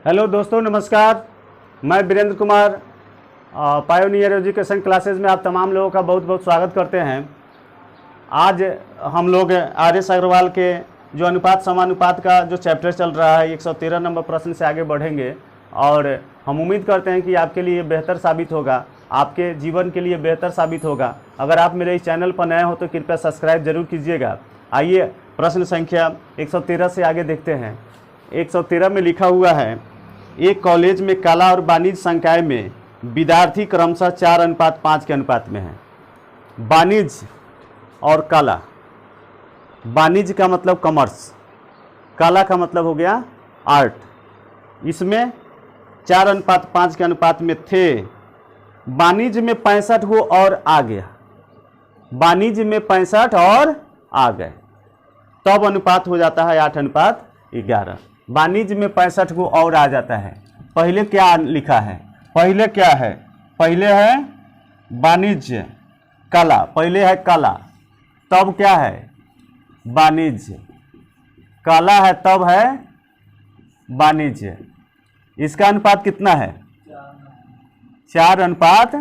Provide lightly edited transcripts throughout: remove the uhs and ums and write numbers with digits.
Hello दोस्तों, नमस्कार। मैं Virendra Kumar Pioneer Education Classes में आप तमाम लोगों का बहुत बहुत स्वागत करते हैं। आज हम लोग आर.एस. अग्रवाल के जो अनुपात समानुपात का जो चैप्टर चल रहा है 113 नंबर प्रश्न से आगे बढ़ेंगे और हम उम्मीद करते हैं कि आपके लिए बेहतर साबित होगा, आपके जीवन के लिए बेहतर साबित होगा। अगर आप मेरे इस चैनल पर नए हो तो कृपया सब्सक्राइब जरूर कीजिएगा। आइए प्रश्न संख्या 113 से आगे देखते हैं। 113 में लिखा हुआ है, एक कॉलेज में कला और वाणिज्य संकाय में विद्यार्थी क्रमशः 4:5 के अनुपात में है। वाणिज्य और कला, वाणिज्य का मतलब कॉमर्स, कला का मतलब हो गया आर्ट, इसमें 4:5 के अनुपात में थे। वाणिज्य में 65 को और आ गया, वाणिज्य में 65 और आ गए, तब अनुपात हो जाता है 8:11। वाणिज्य में 65 को और आ जाता है। पहले क्या लिखा है? पहले क्या है? पहले है वाणिज्य, कला, पहले है कला, तब क्या है? वाणिज्य। कला है तब है वाणिज्य। इसका अनुपात कितना है? 4:5।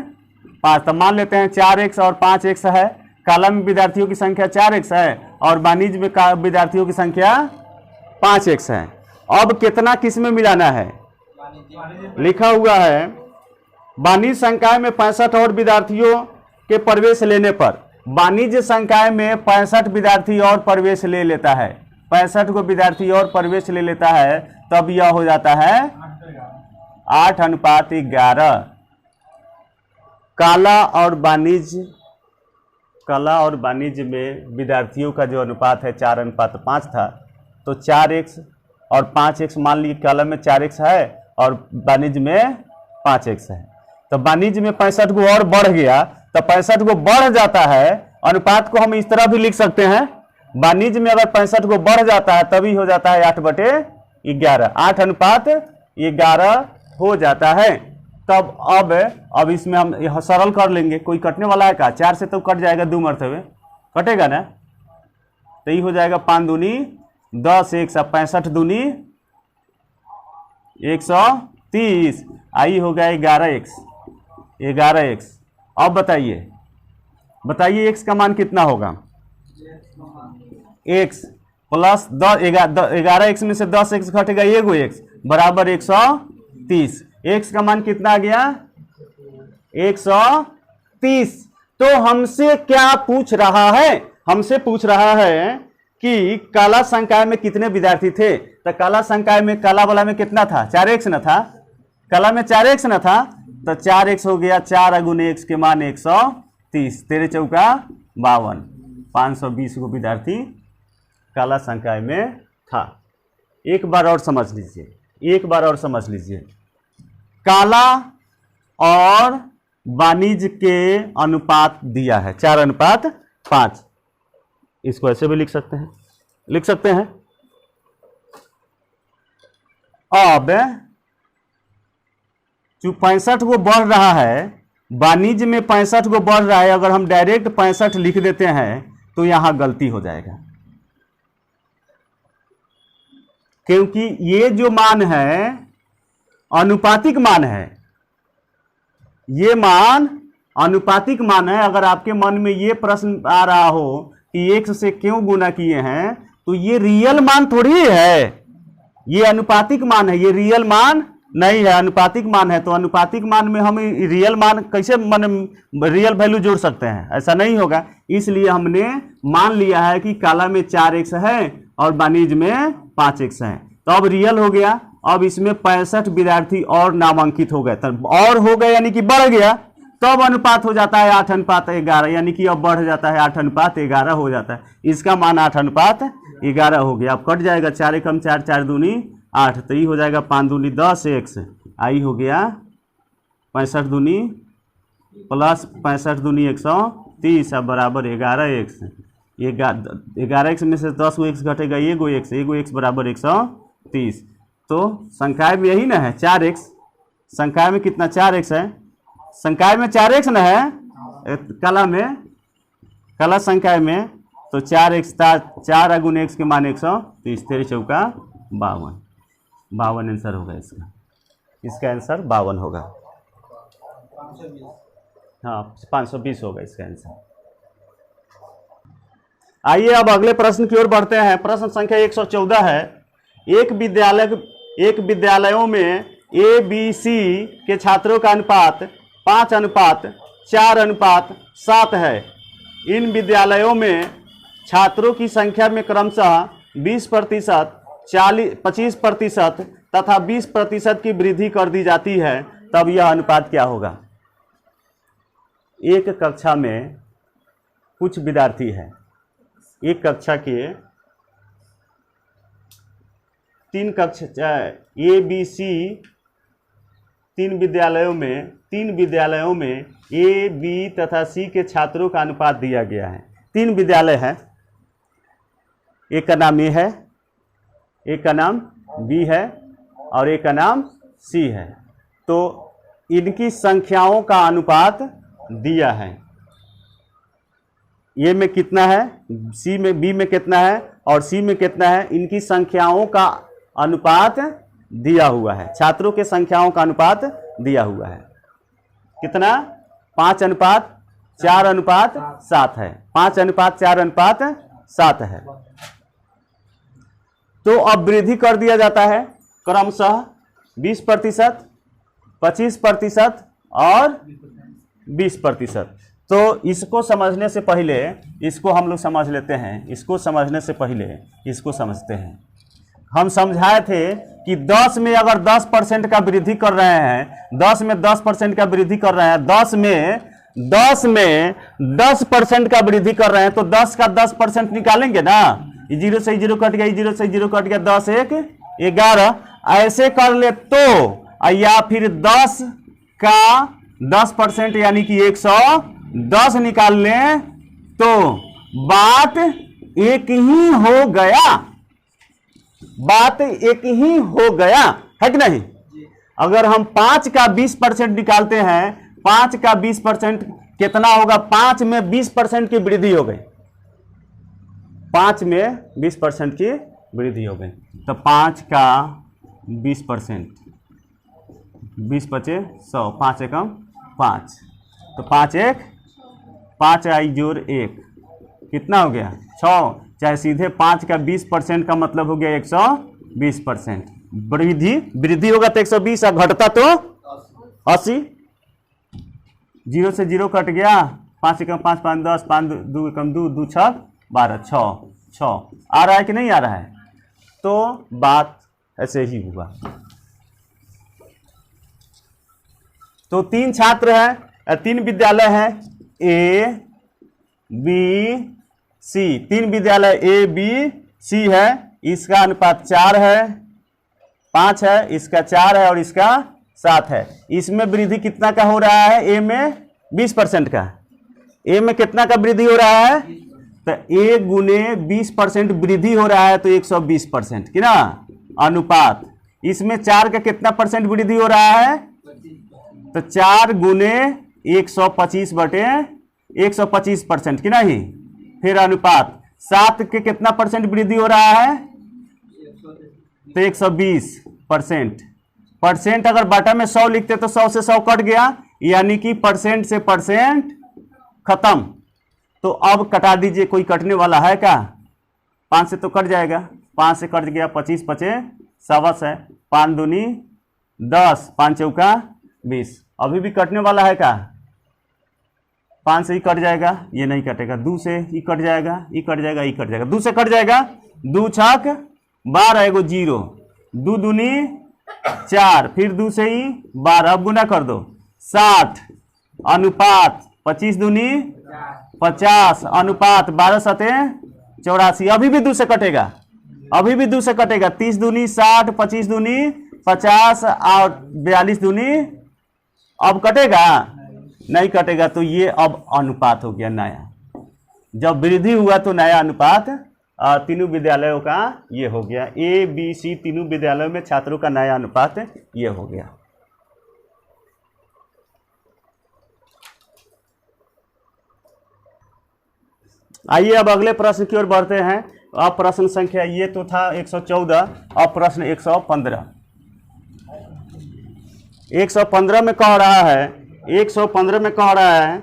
तो मान लेते हैं 4x और 5x है। कला में विद्यार्थियों की संख्या 4x है और वाणिज्य में विद्यार्थियों की संख्या 5x है। अब कितना किस में मिलाना है? लिखा हुआ है वाणिज्य संकाय में 65 और विद्यार्थियों के प्रवेश लेने पर, वाणिज्य संकाय में 65 विद्यार्थी और प्रवेश ले लेता है, 65 को विद्यार्थी और प्रवेश ले लेता है, तब यह हो जाता है 8:11। कला और वाणिज्य, कला और वाणिज्य में विद्यार्थियों का जो अनुपात है 4:5 था, तो 4x और 5x मान लीजिए। कला में 4x है और वाणिज्य में 5x है, तो वाणिज्य में 65 को और बढ़ गया, तो 65 को बढ़ जाता है। अनुपात को हम इस तरह भी लिख सकते हैं, वाणिज्य में अगर 65 को बढ़ जाता है तभी हो जाता है 8/11, 8:11 हो जाता है। तब अब इसमें हम यह सरल कर लेंगे। कोई कटने वाला है का? 4 से तो कट जाएगा, 2 मरतबे कटेगा ना, तो ये हो जाएगा 5 दूनी 10, 1 65 दूनी 130, आई हो गया 11x। अब बताइए x का मान कितना होगा? x प्लस 11x में से 10x घटेगा, एगो x बराबर 130। x का मान कितना आ गया? 130। तो हमसे क्या पूछ रहा है? हमसे पूछ रहा है कि कला संकाय में कितने विद्यार्थी थे। तो कला संकाय में, कला वाला में कितना था? 4x न था, कला में 4x न था, तो 4x हो गया, 4 × x के मान 130, 13 चौका 52, 520 को विद्यार्थी कला संकाय में था। एक बार और समझ लीजिए, कला और वाणिज्य के अनुपात दिया है 4:5। इसको ऐसे भी लिख सकते हैं। अब जो 65 को बढ़ रहा है, वाणिज्य में 65 को बढ़ रहा है, अगर हम डायरेक्ट 65 लिख देते हैं तो यहां गलती हो जाएगा, क्योंकि ये जो मान है अनुपातिक मान है, ये मान अनुपातिक मान है। अगर आपके मन में ये प्रश्न आ रहा हो कि x से क्यों गुना किए हैं, तो ये रियल मान थोड़ी है, ये अनुपातिक मान है, ये रियल मान नहीं है, अनुपातिक मान है। तो अनुपातिक मान में हम रियल मान कैसे रियल वैल्यू जोड़ सकते हैं? ऐसा नहीं होगा। इसलिए हमने मान लिया है कि कला में 4x है और वाणिज्य में 5x है, तो अब रियल हो गया। अब इसमें 65 विद्यार्थी और नामांकित हो गए, तब और हो गए यानी कि बढ़ गया, तब अनुपात हो जाता है 8:11, यानी कि अब बढ़ जाता है 8:11 हो जाता है। इसका मान 8:11 हो गया। अब कट जाएगा, 4 एकम 4, 4 दूनी 8, तो ये हो जाएगा 5 दूनी 10x, आई हो गया 65 दूनी प्लस 65 दूनी 130 बराबर 11x। 11x में से 10 x घटेगा, एगो x बराबर 130। तो संकाय में यही ना है 4x, संकाय में कितना 4x है, संकाय में 4x ना है, कला में, कला संकाय में तो 4x 4 × x के मान 130, 13 चौका 52। 52 आंसर होगा इसका। इसका आंसर 52 होगा। हाँ 520 होगा इसका आंसर। आइए अब अगले प्रश्न की ओर बढ़ते हैं। प्रश्न संख्या 114 है। एक विद्यालयों में ए बी सी के छात्रों का अनुपात 5:4:7 है। इन विद्यालयों में छात्रों की संख्या में क्रमशः 20%, 25% तथा 20% की वृद्धि कर दी जाती है, तब यह अनुपात क्या होगा? एक कक्षा में कुछ विद्यार्थी है, एक कक्षा के 3 कक्षा ए बी सी 3 विद्यालयों में ए बी तथा सी के छात्रों का अनुपात दिया गया है। 3 विद्यालय हैं, एक का नाम ए है, एक का नाम बी है और एक का नाम सी है। तो इनकी संख्याओं का अनुपात दिया है। ए में कितना है, सी में, बी में कितना है और सी में कितना है, इनकी संख्याओं का अनुपात दिया हुआ है। छात्रों के संख्याओं का अनुपात दिया हुआ है। कितना? 5:4:7 है। 5:4:7 है। तो अब वृद्धि कर दिया जाता है क्रमशः 20%, 25% और 20%। तो इसको समझने से पहले इसको हम लोग समझ लेते हैं। इसको समझने से पहले इसको समझते हैं। हम समझाए थे कि 10 में अगर 10% का वृद्धि कर रहे हैं, 10 में 10% का वृद्धि कर रहे हैं, 10 में 10% का वृद्धि कर रहे हैं, तो 10 का 10% निकालेंगे ना। 0 से 0 कट गया, 0 से 0 कट गया, 10 1 11 ऐसे कर ले तो, या फिर 10 का 10% यानी कि 110 निकाल लें तो बात एक ही हो गया। बात एक ही हो गया है कि नहीं? अगर हम 5 का 20% निकालते हैं, 5 का 20% कितना होगा? 5 में 20% की वृद्धि हो गई। 5 में 20% की वृद्धि हो गई। तो 5 का 20%, 20 बचे 100, 5 एकम 5, तो 5 1 5 आई जोड़ 1 कितना हो गया? 6। चाहे सीधे 5 का 20% का मतलब हो गया 120%। वृद्धि होगा तो 120, घटता तो 80। 0 से 0 कट गया, 5 एकम 5 5 10, 5 2 एकम 2 2 6 12, 6 आ रहा है कि नहीं आ रहा है? तो बात ऐसे ही हुआ। तो 3 छात्र हैं, 3 विद्यालय हैं, ए बी सी। 3 विद्यालय ए बी सी है। इसका अनुपात 4 है, 5 है, इसका 4 है और इसका 7 है। इसमें वृद्धि कितना का हो रहा है? ए में 20% का। ए में कितना का वृद्धि हो रहा है? तो ए गुने 20% वृद्धि हो रहा है, तो 120% की ना अनुपात। इसमें 4 का कितना परसेंट वृद्धि हो रहा है? तो 4 गुने 125/125% की नहीं। फिर अनुपात 7 के कितना परसेंट वृद्धि हो रहा है? तो 120%। परसेंट अगर बाटा में 100 लिखते तो 100 से 100 कट गया, यानी कि परसेंट से परसेंट खत्म। तो अब कटा दीजिए, कोई कटने वाला है क्या? 5 से तो कट जाएगा, 5 से कट गया, 25 बचे 125 है, 5 दूनी 10, 5 चौका 20। अभी भी कटने वाला है क्या? 5 से ही कट जाएगा, ये नहीं कटेगा। 2 से ही कट जाएगा, ये कट जाएगा, ये कट जाएगा। 2 से कट जाएगा, 2 छक 12 एगो 0, 2 दूनी 4, फिर 2 से ही 12। अब गुना कर दो, 60 अनुपात 25 दूनी 50 अनुपात 12 सते 84। अभी भी 2 से कटेगा, अभी भी 2 से कटेगा। 30 दूनी 60, 25 दूनी 50 और 42 दूनी। अब कटेगा? नहीं कटेगा। तो ये अब अनुपात हो गया नया। जब वृद्धि हुआ तो नया अनुपात तीनों विद्यालयों का ये हो गया। ए बी सी तीनों विद्यालयों में छात्रों का नया अनुपात ये हो गया। आइए अब अगले प्रश्न की ओर बढ़ते हैं। अब प्रश्न संख्या ये तो था 114, अब प्रश्न 115। 115 में कह रहा है, 115 में कह रहा है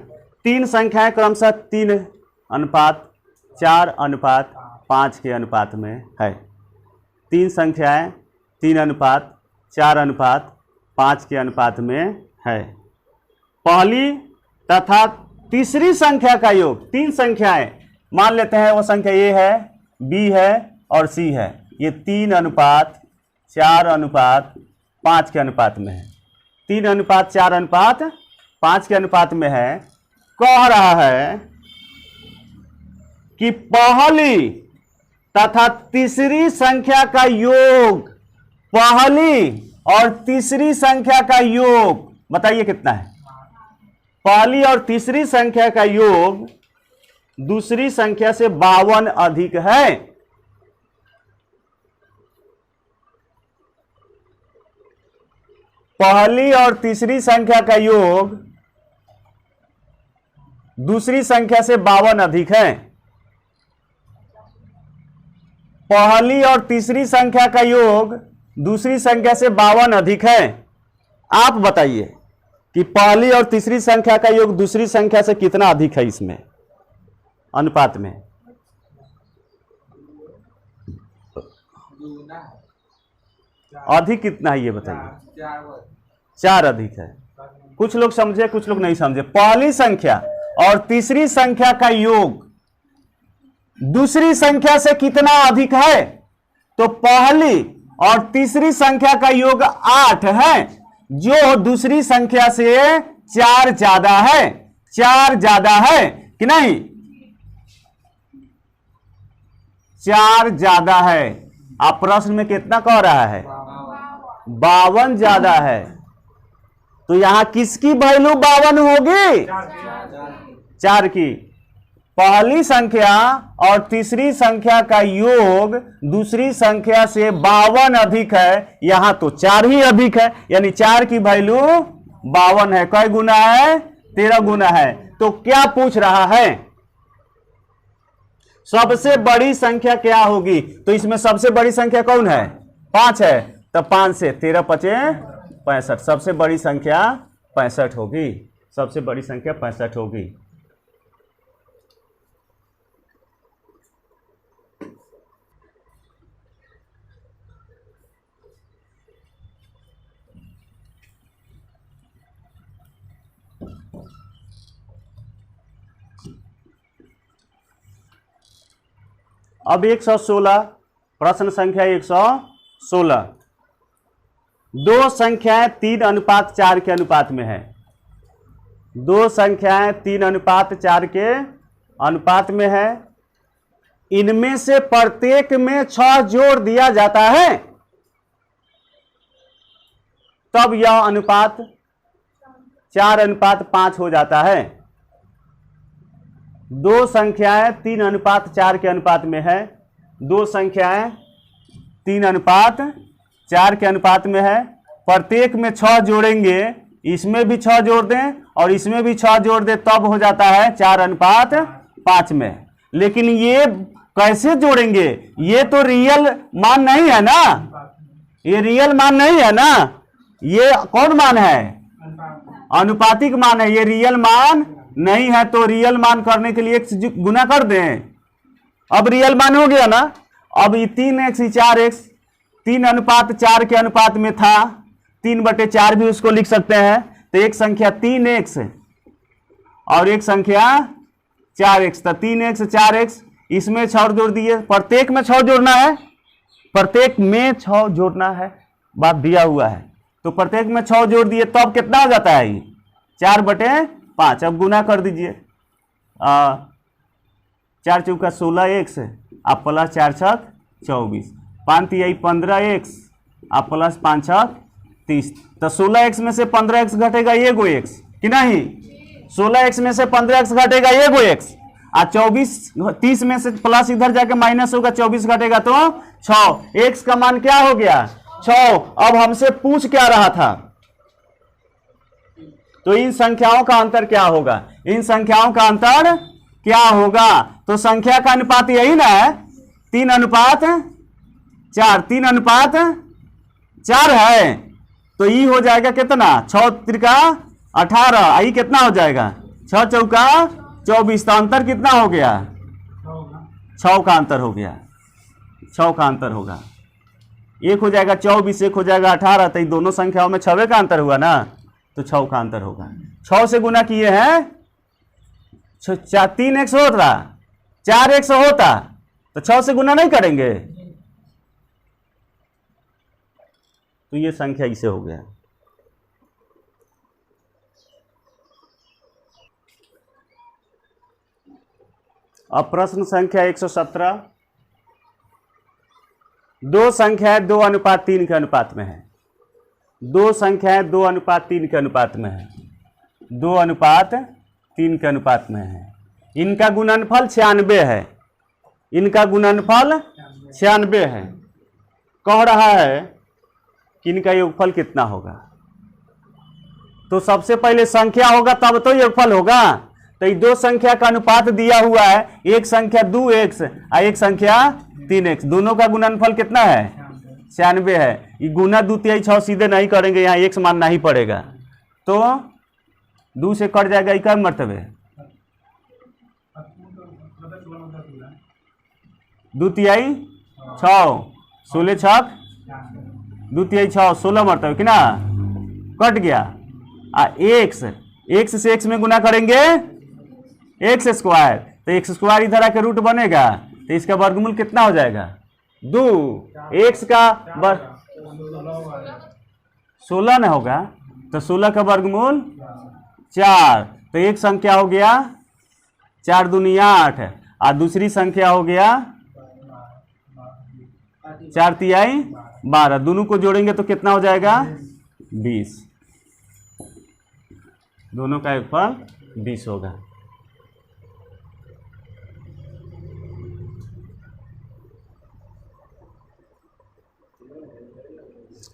तीन संख्याएं क्रमशः 3:4:5 के अनुपात में है। तीन संख्याएं 3:4:5 के अनुपात में है। पहली तथा तीसरी संख्या का योग, तीन संख्याएं मान लेते हैं, वो संख्या ए है, बी है और सी है। ये 3:4:5 के अनुपात में है। 3:4:5 के अनुपात में है। कह रहा है कि पहली तथा तीसरी संख्या का योग, पहली और तीसरी संख्या का योग बताइए कितना है। पहली और तीसरी संख्या का योग दूसरी संख्या से 52 अधिक है। पहली और तीसरी संख्या का योग दूसरी संख्या से 52 अधिक है। पहली और तीसरी संख्या का योग दूसरी संख्या से 52 अधिक है। आप बताइए कि पहली और तीसरी संख्या का योग दूसरी संख्या से कितना अधिक है इसमें अनुपात में। अधिक कितना है ये बताइए। 4 अधिक है। कुछ लोग समझे, कुछ लोग नहीं समझे। पहली संख्या और तीसरी संख्या का योग दूसरी संख्या से कितना अधिक है, तो पहली और तीसरी संख्या का योग 8 है, जो दूसरी संख्या से 4 ज्यादा है। 4 ज्यादा है कि नहीं? 4 ज्यादा है। आप प्रश्न में कितना कह रहा है? 52 ज्यादा है। तो यहां किसकी वैल्यू 52 होगी? 4 की। पहली संख्या और तीसरी संख्या का योग दूसरी संख्या से 52 अधिक है, यहां तो 4 ही अधिक है, यानी 4 की वैल्यू 52 है। कई गुना है? 13 गुना है। तो क्या पूछ रहा है? सबसे बड़ी संख्या क्या होगी? तो इसमें सबसे बड़ी संख्या कौन है? 5 है। तो 5 से 13 पचे 65। सबसे बड़ी संख्या 65 होगी। सबसे बड़ी संख्या 65 होगी। अब 116, प्रश्न संख्या 116। दो संख्याएं 3:4 के अनुपात में है। दो संख्याएं 3:4 के अनुपात में है। इनमें से प्रत्येक में 6 जोड़ दिया जाता है, तब यह अनुपात 4:5 हो जाता है। दो संख्याएं 3:4 के अनुपात में है। दो संख्याएं 3:4 के अनुपात में है। प्रत्येक में 6 जोड़ेंगे, इसमें भी 6 जोड़ दें और इसमें भी 6 जोड़ दें, तब हो जाता है 4:5 में। लेकिन ये कैसे जोड़ेंगे? ये तो रियल मान नहीं है ना, ये रियल मान नहीं है ना। ये कौन मान है? अनुपातिक मान है। ये रियल मान नहीं है। तो रियल मान करने के लिए x गुना कर दें। अब रियल मान हो गया ना। अब ये 3x 4x 3:4 के अनुपात में था। 3/4 भी उसको लिख सकते हैं। तो एक संख्या 3x और एक संख्या 4x। तो 3x 4x, इसमें 6 जोड़ दिए। प्रत्येक में 6 जोड़ना है। प्रत्येक में 6 जोड़ना है, बात दिया हुआ है। तो प्रत्येक में 6 जोड़ दिए, तब कितना हो जाता है? 4/5। अब गुना कर दीजिए। 4 चौका 16x आप प्लस 4 छक 24, 5 तिहाई 15x आप प्लस 5 छक 30। तो 16x में से 15x घटेगा एगो x कि नहीं? 16x में से 15x घटेगा एगो x। और 30 में से प्लस इधर जाके माइनस होगा, 24 घटेगा तो 6। x का मान क्या हो गया? 6। अब हमसे पूछ क्या रहा था? तो इन संख्याओं का अंतर क्या होगा? इन संख्याओं का अंतर क्या होगा? तो संख्या का अनुपात यही ना है। 3:4, 3:4 है, तो ई हो जाएगा कितना, 6 त्रिका 18, आई कितना हो जाएगा 6 चौका 24, तो अंतर कितना हो गया, 6 का अंतर हो गया, 6 का अंतर होगा, एक हो जाएगा 24, एक हो जाएगा 18, तो दोनों संख्याओं में 6 का अंतर हुआ ना, तो 6 का अंतर होगा। 6 से गुना किए हैं 3x होता, 4x होता, तो 6 से गुना नहीं करेंगे, तो ये संख्या इसे हो गया। अब प्रश्न संख्या 117, दो संख्याएं 2:3 के अनुपात में है, दो संख्याएं 2:3 के अनुपात में है, 2:3 के अनुपात में है, इनका गुणनफल 96 है, इनका गुणनफल 96 है। कह रहा है कि इनका योगफल कितना होगा, तो सबसे पहले संख्या होगा तब तो योगफल होगा, तो ये दो संख्या का अनुपात दिया हुआ है, एक संख्या 2x और एक संख्या 3x, दोनों का गुणनफल कितना है 96 है। ये गुना 2×6 सीधे नहीं करेंगे, यहाँ x मानना ही पड़ेगा, तो 2 से कट जाएगा, इक्का मर्तबे 2×6 16 छक 2×6 16 मरतबे कि ना, कट गया। x से x में गुना करेंगे x स्क्वायर, तो x स्क्वायर इधर आके रूट बनेगा, तो इसका वर्गमूल कितना हो जाएगा 2, x का 16 न होगा, तो 16 का वर्गमूल 4, तो एक संख्या हो गया 4 दूनी 8, और दूसरी संख्या हो गया 4 तिहाई 12, दोनों को जोड़ेंगे तो कितना हो जाएगा 20, दोनों का योगफल 20 होगा।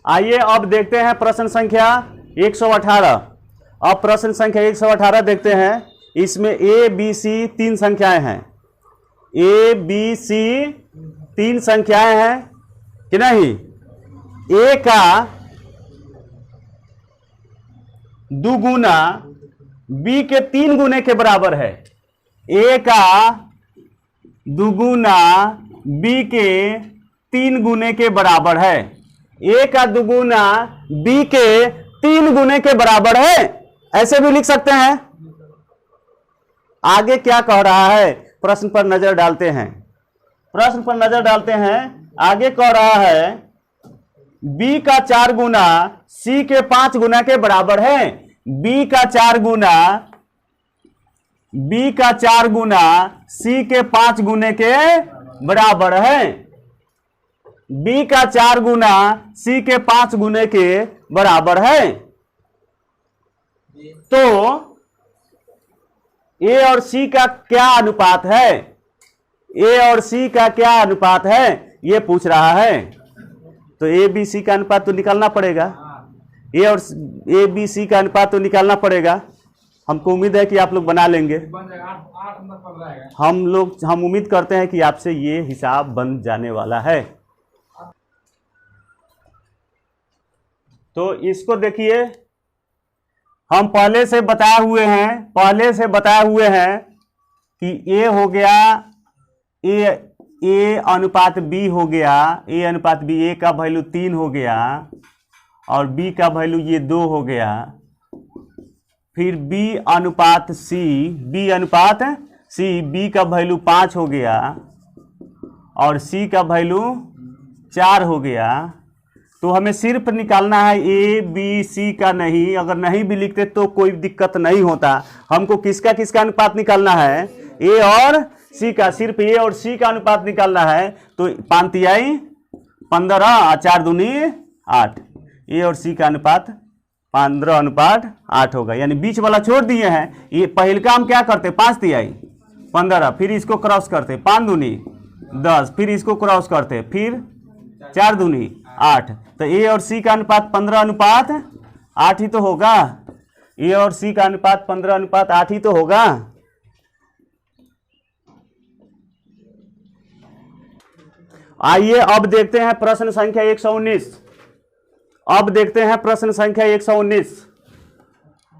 आइए अब देखते हैं प्रश्न संख्या 118। अब प्रश्न संख्या 118 देखते हैं, इसमें ए बी सी 3 संख्याएं हैं, ए बी सी 3 संख्याएं हैं कि नहीं, ए का दुगुना बी के 3 गुने के बराबर है, ए का दुगुना बी के 3 गुने के बराबर है, ए का दुगुना बी के 3 गुने के बराबर है, ऐसे भी लिख सकते हैं। आगे क्या कह रहा है, प्रश्न पर नजर डालते हैं, प्रश्न पर नजर डालते हैं। आगे कह रहा है b का 4 गुना c के 5 गुना के बराबर है, b का 4 गुना c के 5 गुने के बराबर है, b का 4 गुना c के 5 गुने के बराबर है। तो a और c का क्या अनुपात है, a और c का क्या अनुपात है ये पूछ रहा है। तो ए बी सी का अनुपात तो निकालना पड़ेगा, ए और ए बी सी का अनुपात तो निकालना पड़ेगा। हमको उम्मीद है कि आप लोग बना लेंगे, हम उम्मीद करते हैं कि आपसे ये हिसाब बन जाने वाला है। तो इसको देखिए, हम पहले से बताए हुए हैं कि ए हो गया, ए अनुपात बी हो गया, ए अनुपात बी, ए का वैल्यू 3 हो गया और बी का वैल्यू ये 2 हो गया। फिर बी अनुपात सी, बी का वैल्यू 5 हो गया और सी का वैल्यू 4 हो गया। तो हमें सिर्फ निकालना है ए बी सी का, नहीं अगर नहीं भी लिखते तो कोई दिक्कत नहीं होता। हमको किसका अनुपात निकालना है, ए और सी का, सिर्फ ए और सी का अनुपात निकालना है। तो 5 तिहाई 15 और 4 दूनी 8, ए और सी का अनुपात 15:8 होगा, यानी बीच वाला छोड़ दिए हैं। ये पहले का हम क्या करते, 5 तिहाई 15, फिर इसको क्रॉस करते 5 दूनी 10, फिर इसको क्रॉस करते, फिर 4 दूनी 8। तो ए और सी का अनुपात 15:8 ही तो होगा, ए और सी का अनुपात 15:8 ही तो होगा। आइए अब देखते हैं प्रश्न संख्या 119। अब देखते हैं प्रश्न संख्या 119।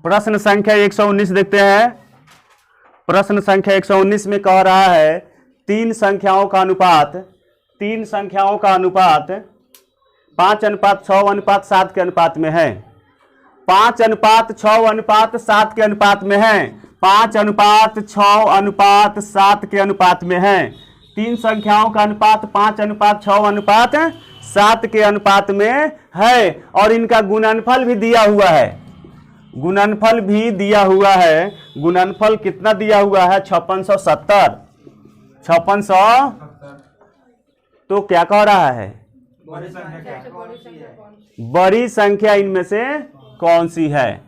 प्रश्न संख्या 119 देखते हैं। प्रश्न संख्या 119 में कह रहा है तीन संख्याओं का अनुपात 5:6:7 के अनुपात में है। 5:6:7 के अनुपात में है। 5:6:7 के अनुपात में है। तीन संख्याओं का अनुपात 5:6:7 के अनुपात में है और इनका गुणनफल भी दिया हुआ है। गुणनफल भी दिया हुआ है। गुणनफल कितना दिया हुआ है? 5670। 5600। तो क्या कह रहा है? बड़ी संख्या इनमें से कौन सी है?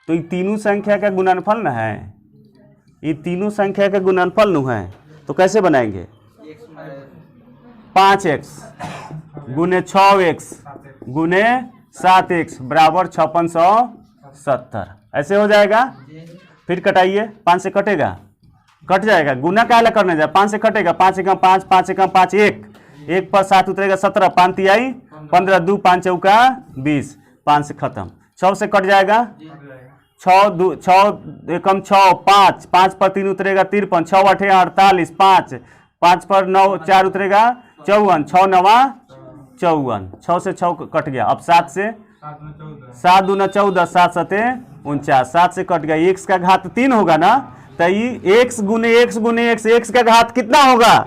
तो ये तीनों संख्या का गुणनफल न है। ये तीनों संख्या का गुणनफल न है। तो कैसे बनाएंगे? 5x गुने 6x गुने 7x बराबर 5670। ऐसे हो जाएगा। फिर कटाइए। 5 से कटेगा, कट जाएगा। गुना काहे करने जाए? 5 से कटेगा। 5 एकम 5, 5 एकम 5 1, 1 पर 7 उतरेगा 17, 5 तिहाई 15, 2 5 चौका 20, 5 से खत्म। 6 से कट जाएगा। 6 एकम 6, 5, 5 पर 3 उतरेगा 53, 6 8 48, 5 पर 9 4 उतरेगा 54, 6 9 54, 6 से 6 कट गया। अब 7 से 7 दूना 14, 7 7 49, 7 से कट गया। x का घात 3 होगा ना, तो ये x गुने x गुने x, x का घात कितना होगा?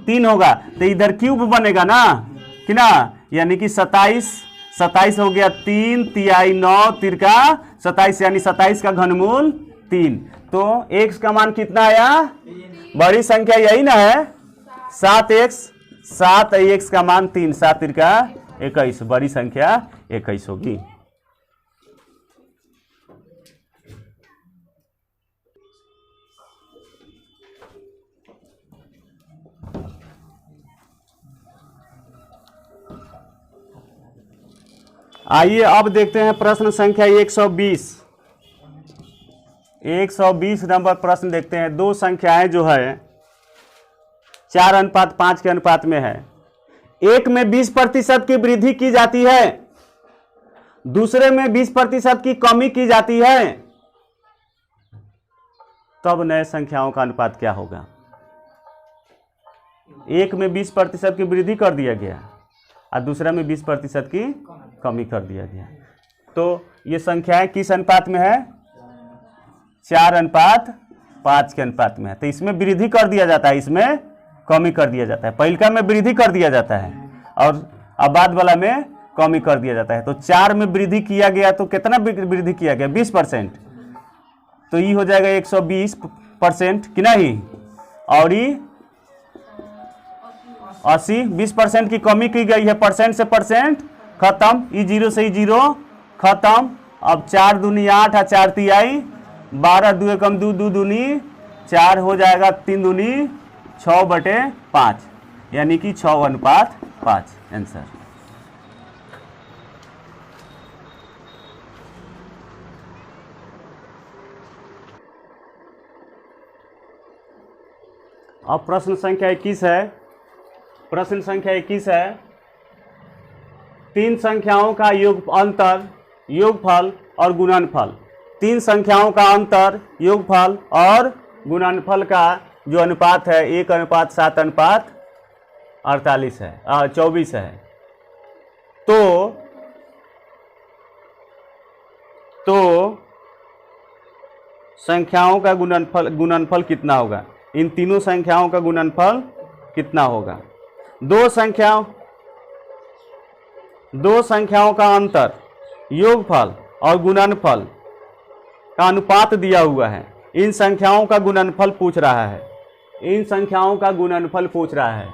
3 होगा। तो इधर क्यूब बनेगा ना कि ना, यानी कि 27 हो गया। 3 तिहाई 9 तिरका 27, यानी 27 का घनमूल 3। तो x का मान कितना आया? बड़ी संख्या यही ना है, 7x। 7x का मान 3, 7 तिरका 21, बड़ी संख्या 21 होगी। आइए अब देखते हैं प्रश्न संख्या 120। 120 नंबर प्रश्न देखते हैं। दो संख्याएं जो है 4:5 के अनुपात में है। एक में 20% की वृद्धि की जाती है, दूसरे में 20% की कमी की जाती है। तब नए संख्याओं का अनुपात क्या होगा? एक में 20% की वृद्धि कर दिया गया और दूसरा में 20% की कमी कर दिया गया। तो ये संख्याएं किस अनुपात में है? 4:5 के अनुपात में है। तो इसमें वृद्धि कर दिया जाता है, इसमें कमी कर दिया जाता है। पहिलका में वृद्धि कर दिया जाता है और अब बाद वाला में कमी कर दिया जाता है। तो 4 में वृद्धि किया गया तो कितना वृद्धि किया गया? 20%। तो ये हो जाएगा 120% कि नहीं, और ये 80। 20% की कमी की गई है, परसेंट से परसेंट खत्म। ई 0 से 0 खत्म। अब 4 दूनी 8 और 4 तिहाई 12, 2 एकम 2, 2 दूनी 4 हो जाएगा, 3 दूनी 6/5, यानी कि 6:5 आंसर। अब प्रश्न संख्या 21 है। प्रश्न संख्या 21 है, तीन संख्याओं का अंतर, योगफल और गुणनफल। तीन संख्याओं का अंतर, योगफल और गुणनफल का जो अनुपात है 1:7:48 है, 24 है। तो संख्याओं का गुणनफल कितना होगा? इन तीनों संख्याओं का गुणनफल कितना होगा? दो संख्याओं का अंतर, योगफल और गुणनफल का अनुपात दिया हुआ है। इन संख्याओं का गुणनफल पूछ रहा है। इन संख्याओं का गुणनफल पूछ रहा है।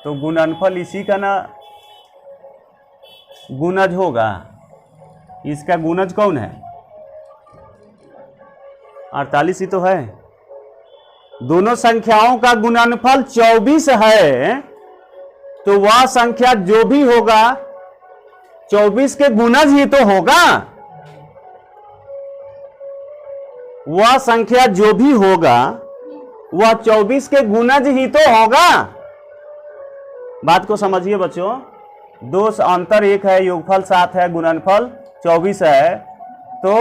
तो गुणनफल इसी का ना गुणज होगा। इसका गुणज कौन है? 48 ही तो है। दोनों संख्याओं का गुणनफल 24 है, तो वह संख्या जो भी होगा 24 के गुणज ही तो होगा। वह संख्या जो भी होगा वह 24 के गुणज ही तो होगा। बात को समझिए बच्चों, 2 अंतर 1 है, योगफल 7 है, गुणनफल 24 है। तो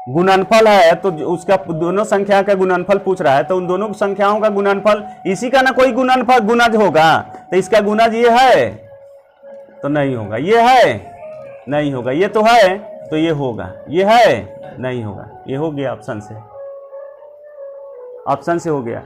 गुणनफल है तो उसका दोनों संख्या का गुणनफल पूछ रहा है, तो उन दोनों संख्याओं का गुणनफल, इसी का ना कोई गुणनफल गुणज होगा, तो इसका गुणज ये है तो नहीं होगा, ये है नहीं होगा, ये तो है तो ये होगा, ये है नहीं होगा, ये हो गया ऑप्शन से हो गया।